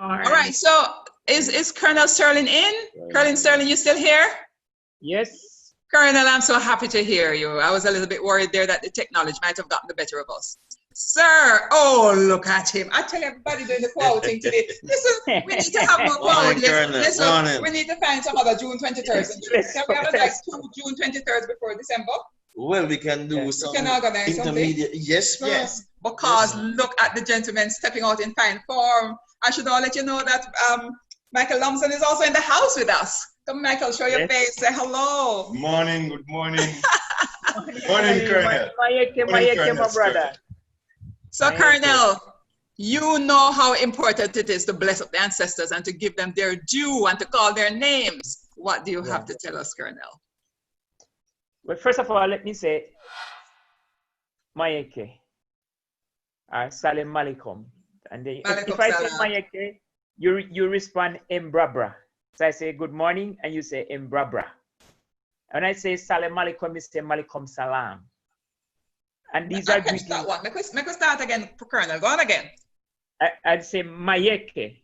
All right, so is Colonel Sterling in? Colonel Sterling, you still here? Yes. Colonel, I'm so happy to hear you. I was a little bit worried there that the technology might have gotten the better of us. Sir, oh, look at him. I tell everybody doing the quoting today. Listen, we need to have more quoting. Listen, we need to find some other June 23rd. Can we have like 2 June 23rd before December? Well, we can do some intermediate. Yes, yes. Because look at the gentleman stepping out in fine form. I should all let you know that Michael Lumsden is also in the house with us. Come, Michael, show your face. Say hello. Morning, good morning. Morning, Colonel. My brother. So, Colonel, you know how important it is to bless up the ancestors and to give them their due and to call their names. What do you have to tell us, Colonel? Well, first of all, let me say, Mayeke, Salim Malikum. And if I say Mayeke, you respond Mbrabra. So I say good morning, and you say Mbrabra. And I say Salim Malikum, you say Malikum Salam. And these are greetings. That one. Make us start again, Colonel. Go on again. I'd say Mayeke.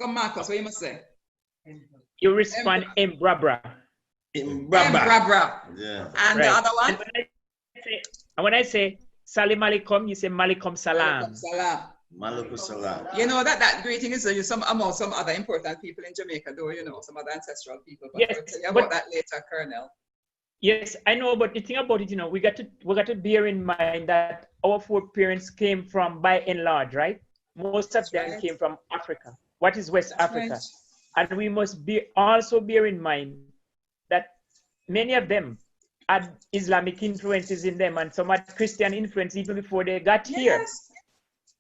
Come, Marcus, what you must say? You respond Mbrabra. Mbrabra. Yeah. And right. The other one? And when I say Salim Malikum, you say Malikum Salam. Malikum Salam. Malikum Salam. You know that greeting is among some other important people in Jamaica, though, you know, some other ancestral people. But yes, we'll tell you about that later, Colonel. Yes, I know, but the thing about it, you know, we got to bear in mind that our foreparents came from, by and large, right? Most of them came from Africa. What is West Africa? Right. And we must also bear in mind that many of them had Islamic influences in them, and some had Christian influence even before they got here.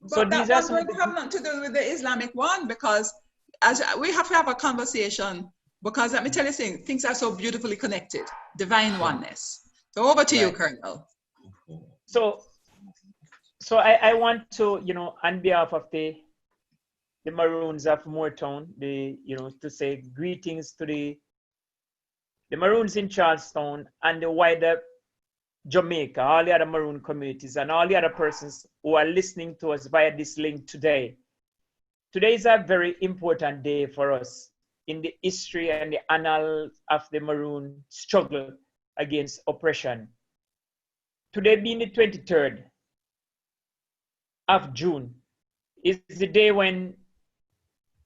But so that one don't have nothing to do with the Islamic one, because as we have to have a conversation. Because let me tell you something, things are so beautifully connected, divine oneness. So over to you, Colonel. So I want to, you know, on behalf of the Maroons of Moortown, to say greetings to the Maroons in Charlestown and the wider Jamaica, all the other Maroon communities and all the other persons who are listening to us via this link today. Today is a very important day for us in the history and the annals of the Maroon struggle against oppression. Today being the 23rd of June is the day when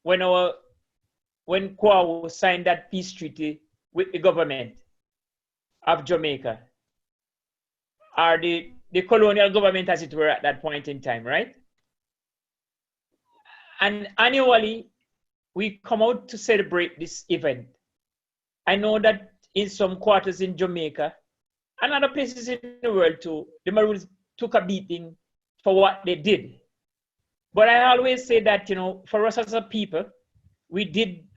Quao signed that peace treaty with the government of Jamaica, or the colonial government as it were at that point in time, right? And annually, we come out to celebrate this event. I know that in some quarters in Jamaica and other places in the world too, the Maroons took a beating for what they did. But I always say that, you know, for us as a people, we did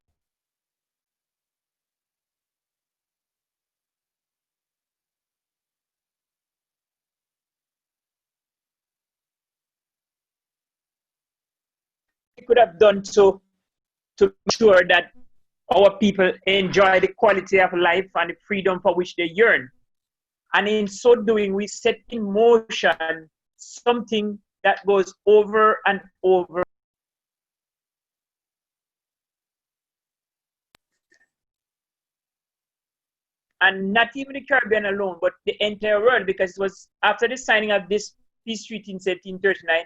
could have done so to ensure that our people enjoy the quality of life and the freedom for which they yearn. And in so doing, we set in motion something that goes over and over. And not even the Caribbean alone, but the entire world, because it was after the signing of this peace treaty in 1739,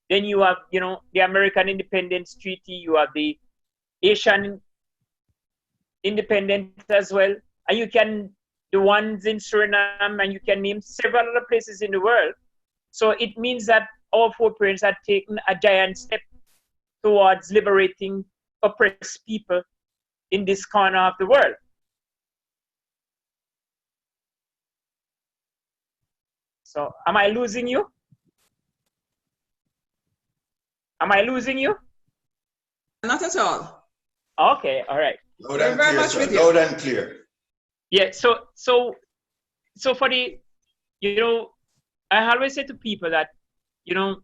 then you have, you know, the American Independence Treaty, you have the Asian independence as well, and you can, the ones in Suriname, and you can name several other places in the world. So it means that our foreparents had taken a giant step towards liberating oppressed people in this corner of the world. So am I losing you? Am I losing you? Not at all. Okay, all right. Loud and clear, sir. Loud and clear. Yeah, so for the, you know, I always say to people that, you know,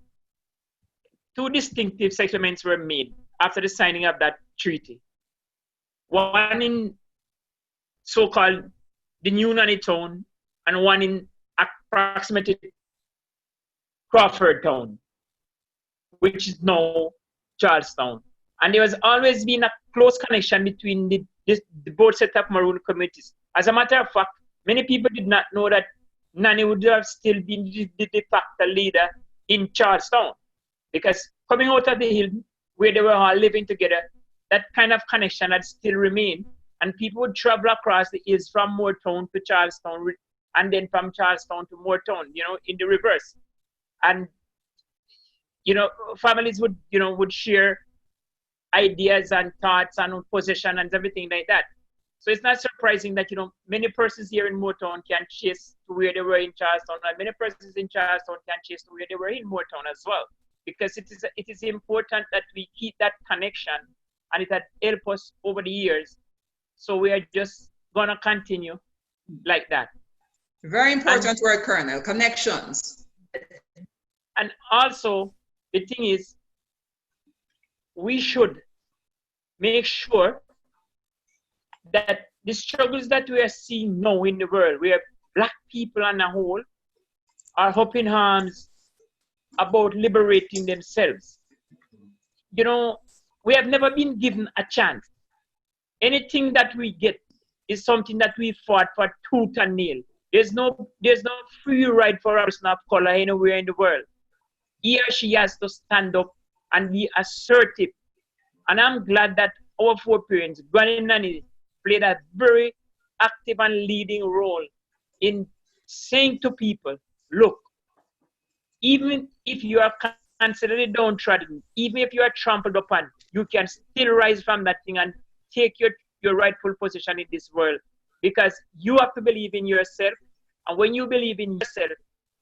two distinctive settlements were made after the signing of that treaty. One in so-called the New Nanny Town and one in approximately Crawford Town, which is now Charlestown. And there was always been a close connection between the both set of Maroon communities. As a matter of fact, many people did not know that Nanny would have still been the de facto leader in Charlestown. Because coming out of the hill, where they were all living together, that kind of connection had still remained. And people would travel across the hills from Moortown to Charlestown, and then from Charlestown to Moortown, you know, in the reverse. And, you know, families would, you know, would share ideas and thoughts and position and everything like that. So it's not surprising that, you know, many persons here in Moortown can chase to where they were in Charlestown, and many persons in Charlestown can chase to where they were in Moortown as well. Because it is important that we keep that connection, and it had helped us over the years. So we are just gonna continue like that. Very important word, Colonel, connections. And also, the thing is, we should make sure that the struggles that we are seeing now in the world, where Black people on the whole are up in arms about liberating themselves. You know, we have never been given a chance. Anything that we get is something that we fought for tooth and nail. There's no free ride for a person of color anywhere in the world. He or she has to stand up and be assertive. And I'm glad that our four parents, Granny and Nanny, played a very active and leading role in saying to people, look, even if you are considered downtrodden, even if you are trampled upon, you can still rise from that thing and take your rightful position in this world, because you have to believe in yourself. And when you believe in yourself,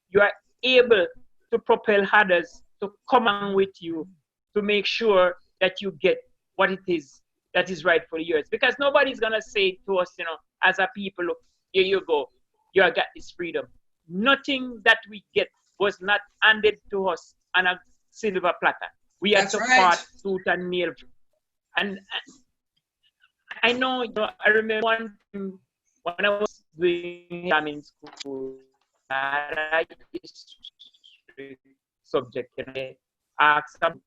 you are able to propel others to come on with you to make sure that you get what it is that is rightfully yours. Because nobody's going to say to us, you know, as a people, look, here you go, you have got this freedom. Nothing that we get was not handed to us on a silver platter. We had to fight tooth and nail. And I know, you know, I remember one time when I was doing exam in school, I had a history subject, and I asked them,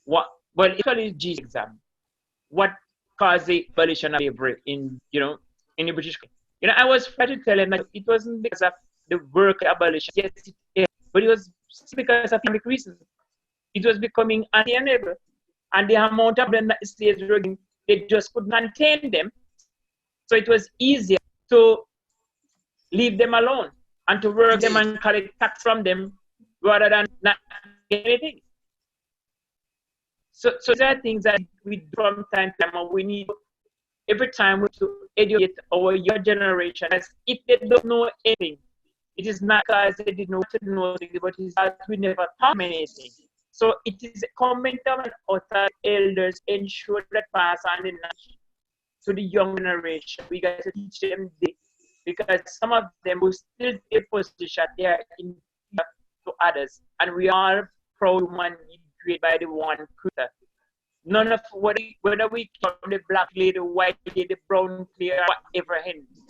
well, actually, G exam, what caused the abolition of slavery in, you know, in the British Colony? You know, I was trying to tell him that it wasn't because of the work abolition, yes, it is, but it was because of economic reasons. It was becoming untenable, and the amount of them that the slaves were getting, they just couldn't contain them. So it was easier to leave them alone and to work them and collect tax from them rather than not get anything. So there are things that we do from time to time, and we need every time to educate our young generation as if they don't know anything. It is not because they didn't know what to know, but it's that we never taught them anything. So it is incumbent on us elders ensure that pass on the knowledge to the young generation. We got to teach them this, because some of them will still take a position there in to others, and we are proud human created by the one creator. None of whether we come from the black lady, the white lady, the brown lady,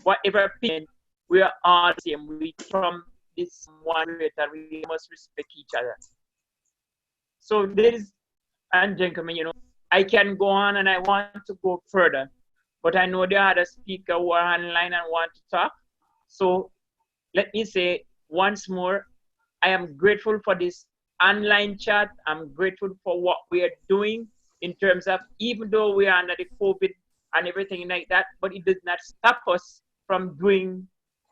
whatever opinion, we are all the same. We from this one creator. We must respect each other. So ladies and gentlemen, you know, I can go on and I want to go further, but I know there are other speakers who are online and want to talk. So let me say once more, I am grateful for this online chat. I'm grateful for what we are doing in terms of, even though we are under the COVID and everything like that, but it does not stop us from doing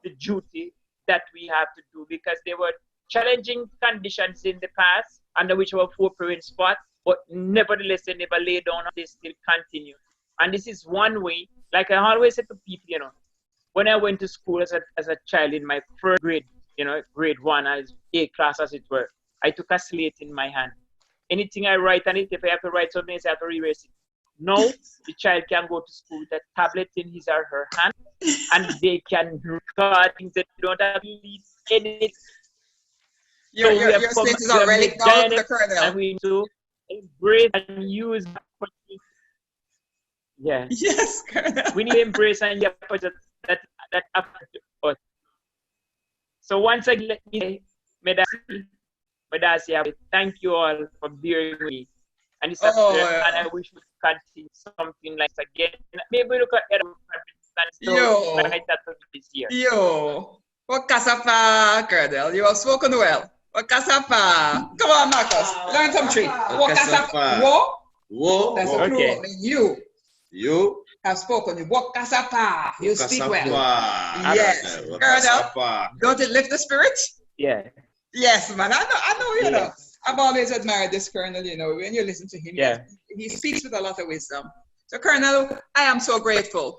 the duty that we have to do, because there were challenging conditions in the past under which our four parents fought, but nevertheless they never lay down, they still continue. And this is one way, like I always say to people, you know, when I went to school as a child in my first grade, you know, grade 1, as A class as it were, I took a slate in my hand. Anything I write on it, if I have to write something, I have to erase it. Now, the child can go to school with a tablet in his or her hand, and they can record things that don't have to read anything. Your slate is a relic now, the Colonel. And we need to embrace and use opportunity. Yeah. Yes, Colonel. We need to embrace and use that us. So once again, let me say, Medasi, thank you all for bearing with me. And it's and I wish we could continue something like again. Maybe look at other countries like that this year. Yo, Wakasapa, Colonel. You have spoken well. Wakasapa. Come on, Marcus. Learn some trick. Wakasapa. Wo. That's a plural. You have spoken. Wakasapa. You speak well. Yes. Colonel, don't it lift the spirit? Yeah. Yes, man. I know, you know. I've always admired this Colonel, you know, when you listen to him. He speaks with a lot of wisdom. So, Colonel, I am so grateful